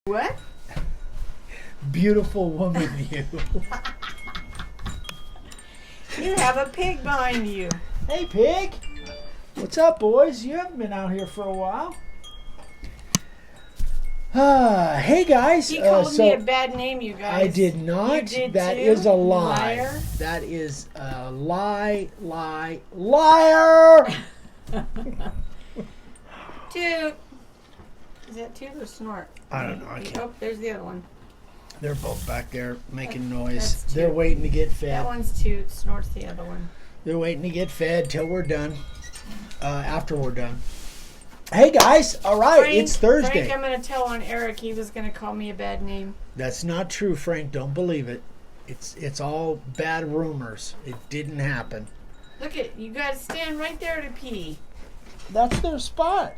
What? Beautiful woman, you. You have a pig behind you. Hey, pig. What's up, boys? You haven't been out here for a while. Hey, guys. He called me a bad name, you guys. I did not. You did That too? is a lie. Liar. That is a lie, liar. Toot. Is that toot or snort? I don't know. I can't. Oh, there's the other one. They're both back there making noise. That's They're toot. waiting to get That fed. one's toot. Snort's the other one. They're waiting to get fed till we're done. After we're done. Hey, guys. All right. Frank, It's Thursday. Frank, I'm going to tell on Eric. He was going to call me a bad name. That's not true, Frank. Don't believe it. It's all bad rumors. It didn't happen. Look at you. Got to stand right there to pee. That's their spot.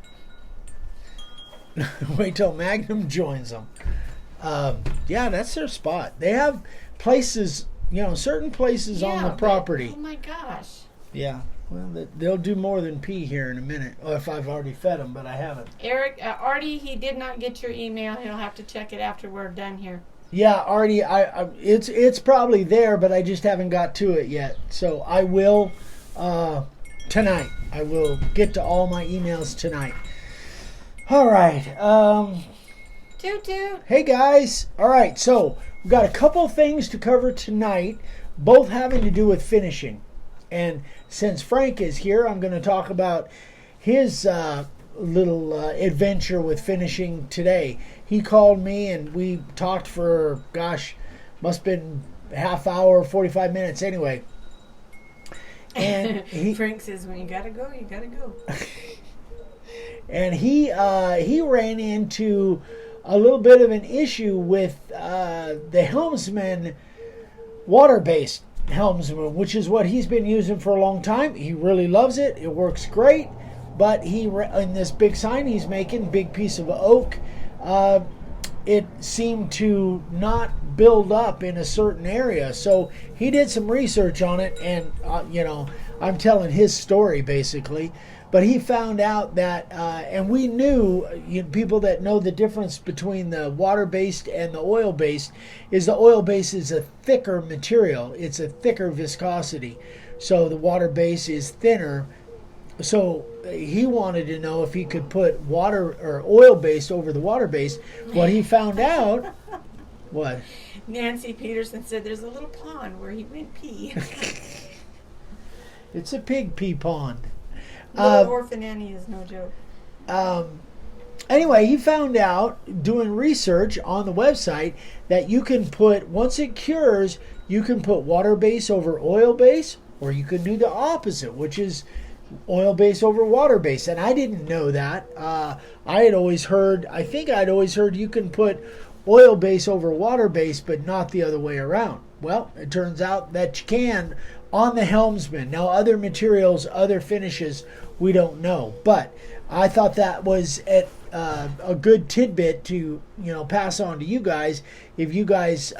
Wait till Magnum joins them. Yeah, that's their spot. They have places, certain places on the but- property. Oh my gosh. Yeah. Well, they'll do more than pee here in a minute. Or if I've already fed them, but I haven't. Eric, Artie, he did not get your email. He'll have to check it after we're done here. Yeah, Artie, it's probably there, but I just haven't got to it yet. So I will tonight. I will get to all my emails tonight. All right. Toot toot. Hey guys. All right. So we've got a couple things to cover tonight, both having to do with finishing. And since Frank is here, I'm going to talk about his little adventure with finishing today. He called me and we talked for, must have been a half hour, 45 minutes anyway. And Frank says, when you got to go, you got to go. And he ran into a little bit of an issue with the helmsman, water-based helmsman, which is what he's been using for a long time. He really loves it. It works great. But in this big sign he's making, big piece of oak, it seemed to not build up in a certain area. So he did some research on it, and I'm telling his story basically. But he found out that, and we knew, people that know the difference between the water-based and the oil-based, is the oil-based is a thicker material. It's a thicker viscosity. So the water-based is thinner. So he wanted to know if he could put water or oil-based over the water-based. What he found out, what? Nancy Peterson said there's a little pond where he went pee. It's a pig pee pond. Little Orphan Annie is no joke. Anyway, he found out doing research on the website that you can put, once it cures, you can put water base over oil base, or you can do the opposite, which is oil base over water base. And I didn't know that. I think I'd always heard you can put oil base over water base, but not the other way around. Well, it turns out that you can on the helmsman. Now, other materials, other finishes, we don't know. But I thought that was a good tidbit to pass on to you guys if you guys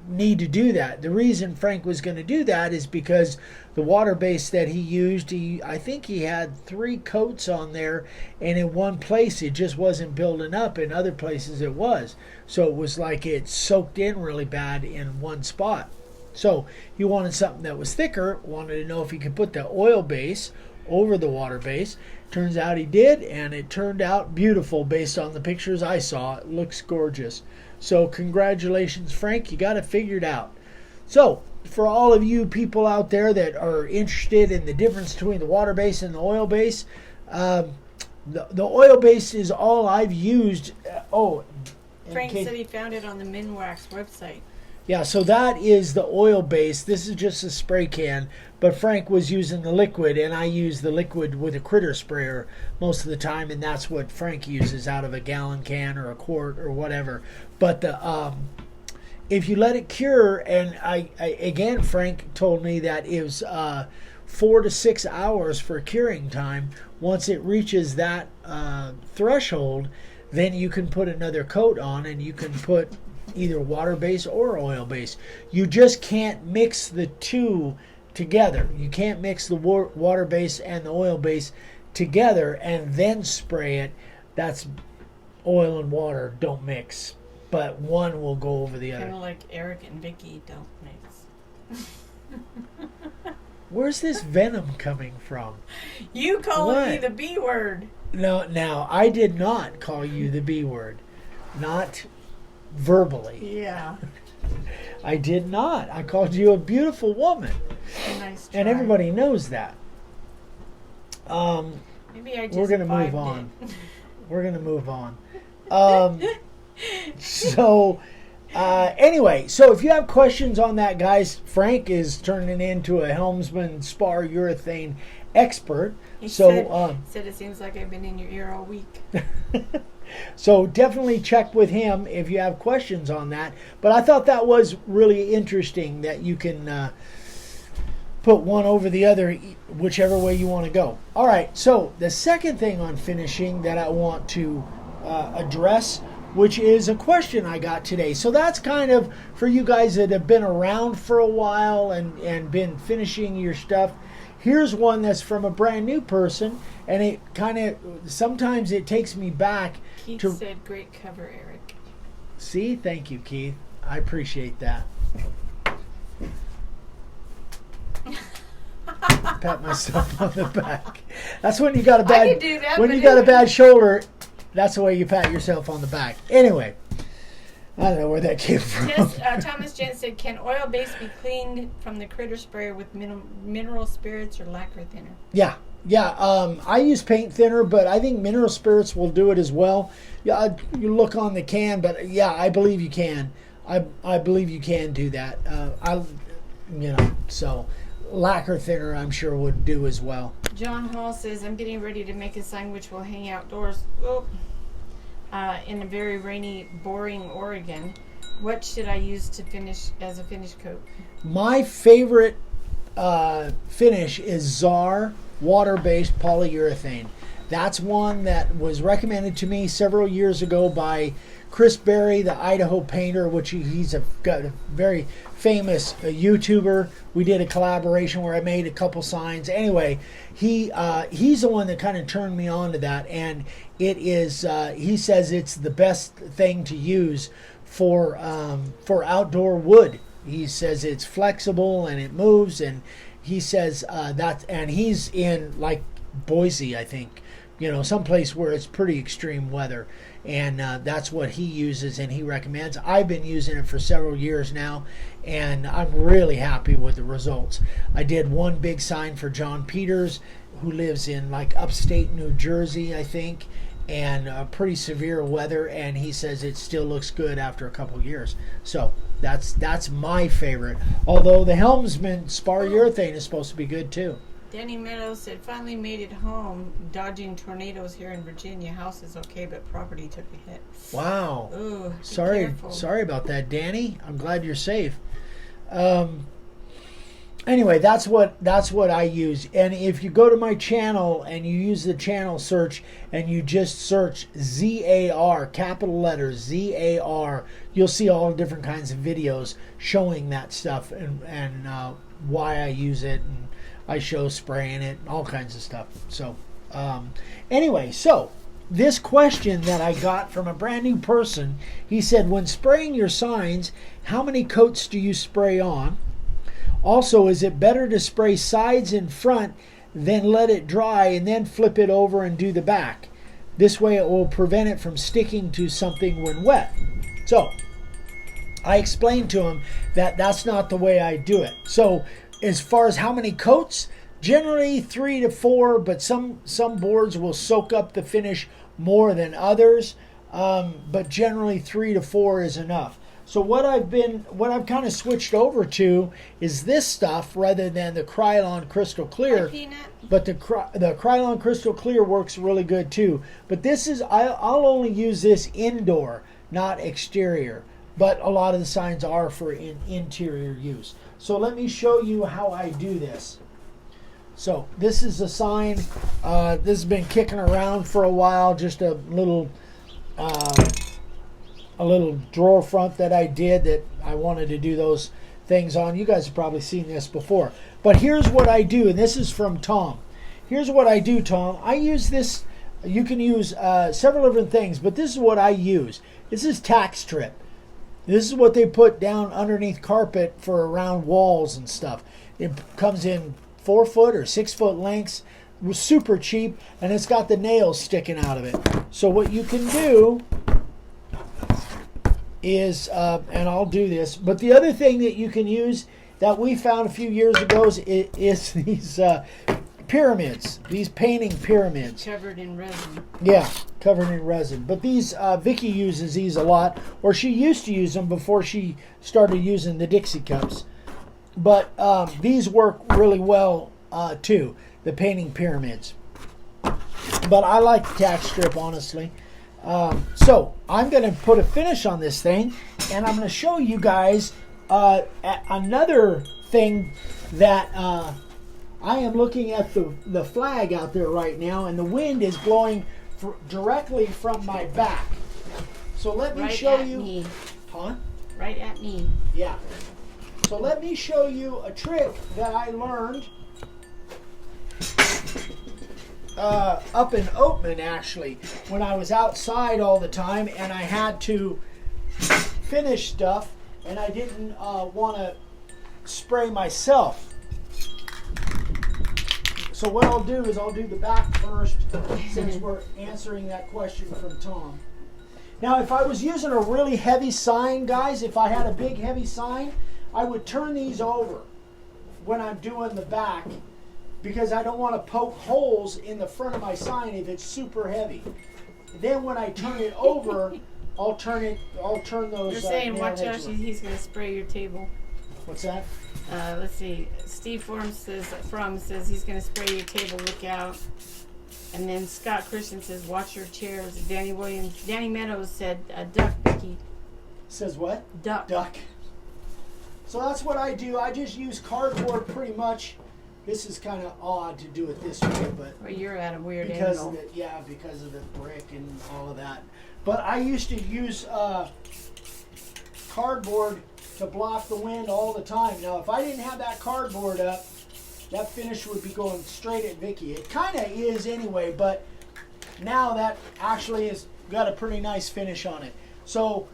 need to do that. The reason Frank was going to do that is because the water base that he used, I think he had 3 coats on there, and in one place it just wasn't building up, in other places it was. So it was like it soaked in really bad in one spot. So he wanted something that was thicker, wanted to know if he could put the oil base over the water base. Turns out he did, and it turned out beautiful based on the pictures I saw. It looks gorgeous. So congratulations, Frank. You got it figured out. So for all of you people out there that are interested in the difference between the water base and the oil base, the oil base is all I've used. Frank said he found it on the Minwax website. Yeah, so that is the oil base. This is just a spray can, but Frank was using the liquid, and I use the liquid with a critter sprayer most of the time, and that's what Frank uses out of a gallon can or a quart or whatever. But if you let it cure, and again, Frank told me that it was 4 to 6 hours for curing time. Once it reaches that threshold, then you can put another coat on, and you can put either water base or oil base. You just can't mix the two together. You can't mix the water base and the oil base together and then spray it. That's oil and water don't mix, but one will go over the Kind other. of like Eric and Vicky don't mix. Where's this venom coming from? You calling me What? the B word. No, now I did not call you the B word, not verbally. Yeah. I did not. I called you a beautiful woman, Nice try. and everybody knows that. Maybe I just We're gonna move vibed on. it. We're gonna move on. Anyway, so if you have questions on that, guys, Frank is turning into a Helmsman spar urethane expert. He So, said it seems like I've been in your ear all week. so definitely check with him if you have questions on that. But I thought that was really interesting that you can put one over the other, whichever way you want to go. All right, so the second thing on finishing that I want to address, which is a question I got today. So that's kind of for you guys that have been around for a while and been finishing your stuff. Here's one that's from a brand new person, and it kind of, sometimes it takes me back Keith to... said, great cover, Eric. See, thank you, Keith. I appreciate that. Pat myself on the back. That's when you got a bad... I could do that, when but you got a anyway. bad shoulder, that's the way you pat yourself on the back. Anyway, I don't know where that came from. Thomas Jen said, can oil base be cleaned from the critter sprayer with mineral spirits or lacquer thinner? Yeah. I use paint thinner, but I think mineral spirits will do it as well. Yeah, you look on the can, but yeah, I believe you can. I believe you can do that. So lacquer thinner, I'm sure would do as well. John Hall says, I'm getting ready to make a sign which will hang outdoors in a very rainy, boring Oregon. What should I use to finish as a finish coat? My favorite finish is Czar water-based polyurethane. That's one that was recommended to me several years ago by Chris Berry, the Idaho painter, which he's got a very famous YouTuber. We did a collaboration where I made a couple signs. Anyway, he's the one that kind of turned me on to that, and it is. He says it's the best thing to use for outdoor wood. He says it's flexible and it moves, and he says and he's in like Boise, I think, someplace where it's pretty extreme weather, and that's what he uses and he recommends. I've been using it for several years now, and I'm really happy with the results. I did one big sign for John Peters, who lives in like upstate New Jersey, I think, and pretty severe weather, and he says it still looks good after a couple years. So that's my favorite, although the Helmsman spar urethane is supposed to be good too. Danny Meadows said, finally made it home, dodging tornadoes here in Virginia. House is okay, but property took a hit. Wow. Ooh, be Sorry careful. about that, Danny. I'm glad you're safe. Anyway, that's what I use. And if you go to my channel and you use the channel search and you just search ZAR, capital letters ZAR, you'll see all different kinds of videos showing that stuff and why I use it, and I show spraying it, all kinds of stuff. So anyway, so this question that I got from a brand new person, he said, when spraying your signs, how many coats do you spray on? Also, is it better to spray sides and front, then let it dry and then flip it over and do the back? This way it will prevent it from sticking to something when wet. So I explained to him that that's not the way I do it. So as far as how many coats, generally 3 to 4, but some boards will soak up the finish more than others. But generally 3 to 4 is enough. So what I've kind of switched over to is this stuff rather than the Krylon Crystal Clear. Hi, Peanut. But the Krylon Crystal Clear works really good too. But this is, I'll only use this indoor, not exterior. But a lot of the signs are for interior use. So let me show you how I do this. So this is a sign. This has been kicking around for a while. Just a little drawer front that I did that I wanted to do those things on. You guys have probably seen this before. But here's what I do, and this is from Tom. Here's what I do, Tom. I use this You can use several different things, but this is what I use. This is tack strip. This is what they put down underneath carpet for around walls and stuff. It comes in 4 foot or 6 foot lengths. It was super cheap, and it's got the nails sticking out of it. So what you can do is, and I'll do this, but the other thing that you can use that we found a few years ago is these pyramids, these painting pyramids. Covered in resin. Yeah, covered in resin. But these, Vicky uses these a lot, or she used to use them before she started using the Dixie cups. But these work really well too, the painting pyramids. But I like the tack strip, honestly. So I'm going to put a finish on this thing, and I'm going to show you guys another thing that I am looking at the flag out there right now, and the wind is blowing directly from my back. So let me show you. Me. Huh? Right at me. Yeah. So let me show you a trick that I learned up in Oatman, actually, when I was outside all the time and I had to finish stuff and I didn't want to spray myself. So what I'll do is I'll do the back first, since we're answering that question from Tom. Now, if I was using a really heavy sign, guys, if I had a big heavy sign, I would turn these over when I'm doing the back, because I don't want to poke holes in the front of my sign if it's super heavy. Then when I turn it over, I'll turn those. You're saying nail watch out, heads over. he's going to spray your table. What's that? Let's see. Steve Form says he's going to spray your table. Look out. And then Scott Christian says watch your chairs. Danny Meadows said duck, Vicky. Says what? Duck. Duck. So that's what I do. I just use cardboard pretty much. This is kind of odd to do it this way, but Well, you're at a weird because angle. because of the brick and all of that. But I used to use cardboard to block the wind all the time. Now, if I didn't have that cardboard up, that finish would be going straight at Vicky. It kind of is anyway, but now that actually has got a pretty nice finish on it. So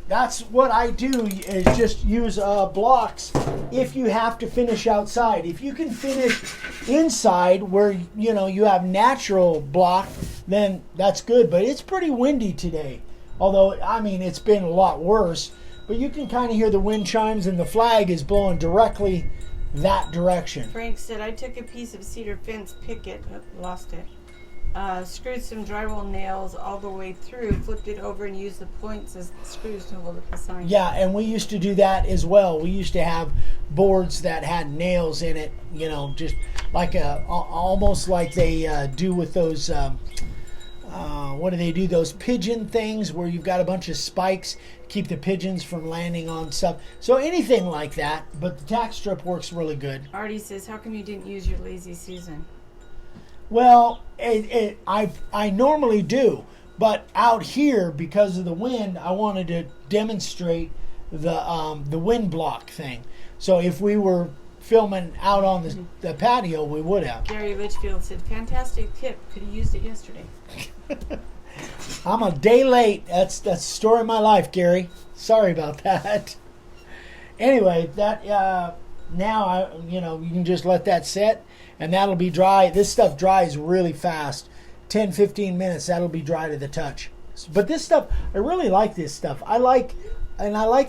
that's what I do, is just use blocks if you have to finish outside. If you can finish inside where you have natural block, then that's good. But it's pretty windy today. Although, I mean, it's been a lot worse. But you can kind of hear the wind chimes, and the flag is blowing directly that direction. Frank said, I took a piece of cedar fence picket, lost it, screwed some drywall nails all the way through, flipped it over, and used the points as screws to hold up the sign. Yeah, and we used to do that as well. We used to have boards that had nails in it, just like almost like they do with those, what do they do, those pigeon things where you've got a bunch of spikes, keep the pigeons from landing on stuff. So anything like that, but the tack strip works really good. Artie says, how come you didn't use your lazy Susan? Well, I normally do, but out here, because of the wind, I wanted to demonstrate the wind block thing. So if we were filming out on the patio, we would have. Gary Litchfield said, fantastic tip. Could have used it yesterday. I'm a day late. That's the story of my life, Gary. Sorry about that. Anyway, that now you can just let that set, and that'll be dry. This stuff dries really fast. 10-15 minutes, that'll be dry to the touch. But this stuff, I really like this stuff. I like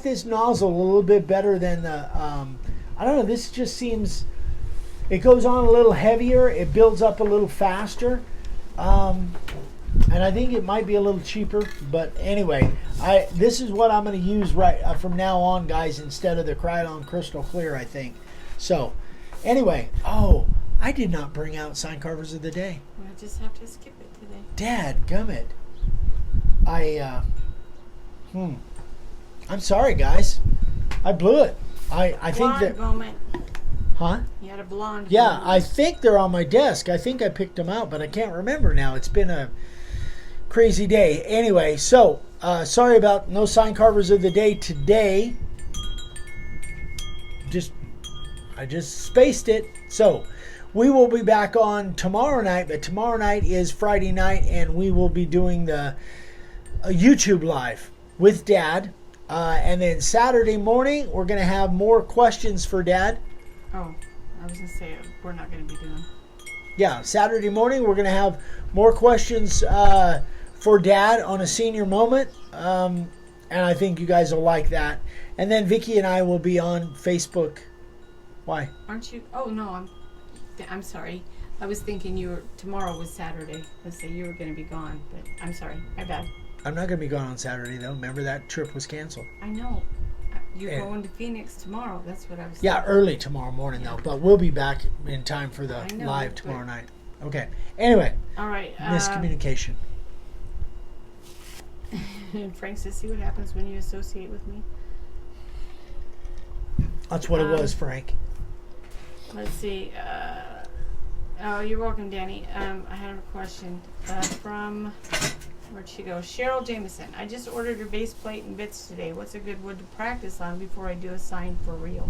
this nozzle a little bit better than the I don't know, this just seems, it goes on a little heavier, it builds up a little faster. And I think it might be a little cheaper, but anyway, this is what I'm going to use right from now on, guys, instead of the Krylon Crystal Clear, I think. So, anyway, I did not bring out Sign Carvers of the Day. We'll just have to skip it today. Dadgummit. I'm sorry, guys. I blew it. I think that. Moment. Huh? You had a blonde. Yeah, moment. I think they're on my desk. I think I picked them out, but I can't remember now. It's been a crazy day. Anyway, so sorry about no Sign Carvers of the Day today. I just spaced it. So we will be back on tomorrow night, but tomorrow night is Friday night, and we will be doing the YouTube live with Dad. And then Saturday morning, we're going to have more questions for Dad. Oh, I was going to say we're not going to be doing. Yeah, Saturday morning, we're going to have more questions for Dad on a senior moment. And I think you guys will like that. And then Vicky and I will be on Facebook. Why? Aren't you? Oh, no, I'm sorry. I was thinking tomorrow was Saturday. Let's say you were going to be gone, but I'm sorry. My bad. I'm not going to be gone on Saturday, though. Remember that trip was canceled. I know. You're going to Phoenix tomorrow. That's what I was Yeah, thinking. early tomorrow morning, though. But we'll be back in time for the live tomorrow night. Okay. Anyway. All right. Miscommunication. Frank says, see what happens when you associate with me? That's what it was, Frank. Let's see. Oh, you're welcome, Danny. I had a question from... Where'd she go? Cheryl Jameson. I just ordered your base plate and bits today. What's a good wood to practice on before I do a sign for real?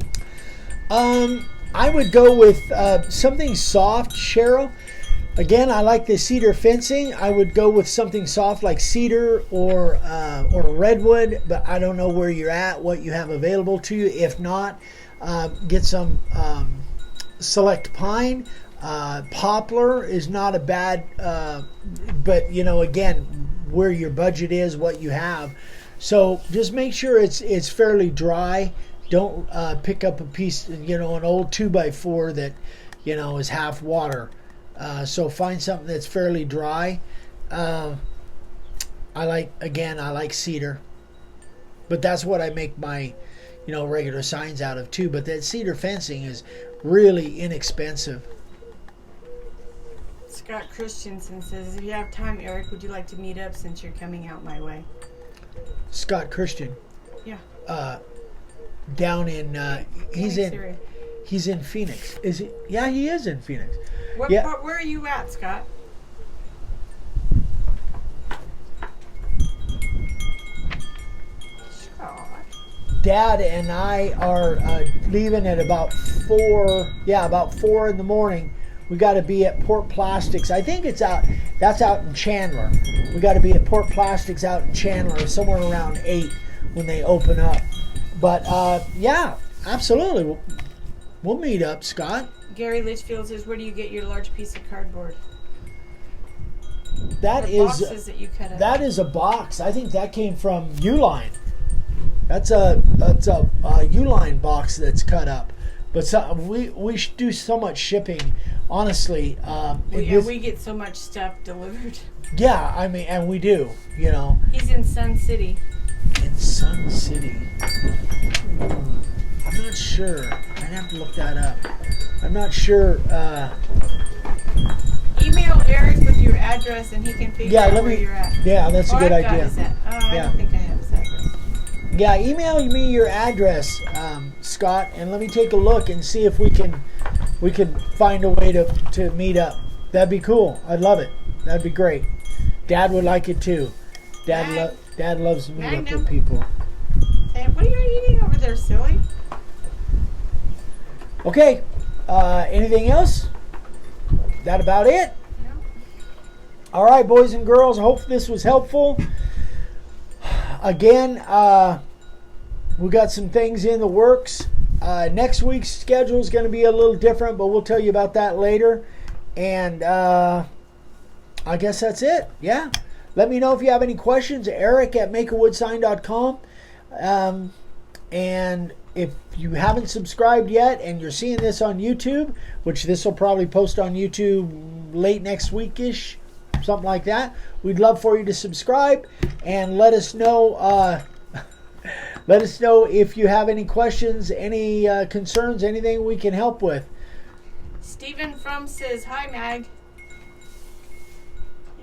I would go with something soft, Cheryl. Again, I like the cedar fencing. I would go with something soft like cedar or redwood, but I don't know where you're at, what you have available to you. If not, get some select pine. Poplar is not a bad, but again, where your budget is, what you have. So just make sure it's fairly dry. Don't pick up a piece, an old 2x4 that, is half water. So find something that's fairly dry. I like cedar, but that's what I make my, regular signs out of too. But that cedar fencing is really inexpensive. Scott Christensen says, if you have time, Eric, would you like to meet up since you're coming out my way? Scott Christian. Yeah. Down in he's area. in Phoenix. Is he? Yeah, he is in Phoenix. What Yeah. part, where are you at, Scott? Scott. Dad and I are leaving at about 4. Yeah, about 4 in the morning. We got to be at Port Plastics. I think it's out. That's out in Chandler. We got to be at Port Plastics out in Chandler somewhere around 8 when they open up. But yeah, absolutely, we'll meet up, Scott. Gary Litchfield says, where do you get your large piece of cardboard? That The is boxes that you cut up. that is a box. I think that came from Uline. That's a Uline box that's cut up. But we do so much shipping, honestly. We get so much stuff delivered. Yeah, I mean, and we do, He's in Sun City. In Sun City. I'm not sure. I'd have to look that up. I'm not sure. Email Eric with your address and he can figure out where you're at. Yeah, that's a good I've got idea. his I Yeah. don't think I have his address. Yeah, email me your address, Scott, and let me take a look and see if we can find a way to meet up. That'd be cool. I'd love it. That'd be great. Dad would like it too. Dad loves to meet up with people. Hey, what are you eating over there, silly? Okay. Anything else? That about it? No. All right, boys and girls. I hope this was helpful. Again, we got some things in the works. Next week's schedule is going to be a little different, but we'll tell you about that later. And I guess that's it. Yeah. Let me know if you have any questions. Eric at makeawoodsign.com. And if you haven't subscribed yet and you're seeing this on YouTube, which this will probably post on YouTube late next week-ish, something like that, we'd love for you to subscribe and let us know if you have any questions, any concerns, anything we can help with. Stephen From says, hi, Mag.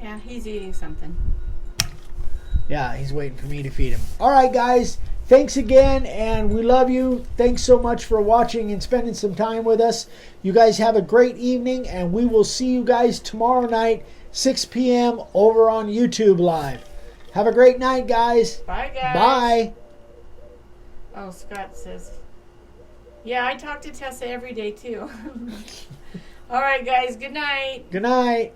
Yeah, he's eating something. Yeah, he's waiting for me to feed him. All right, guys. Thanks again, and we love you. Thanks so much for watching and spending some time with us. You guys have a great evening, and we will see you guys tomorrow night, 6 p.m. over on YouTube Live. Have a great night, guys. Bye, guys. Bye. Oh, Scott says, yeah, I talk to Tessa every day, too. All right, guys. Good night. Good night.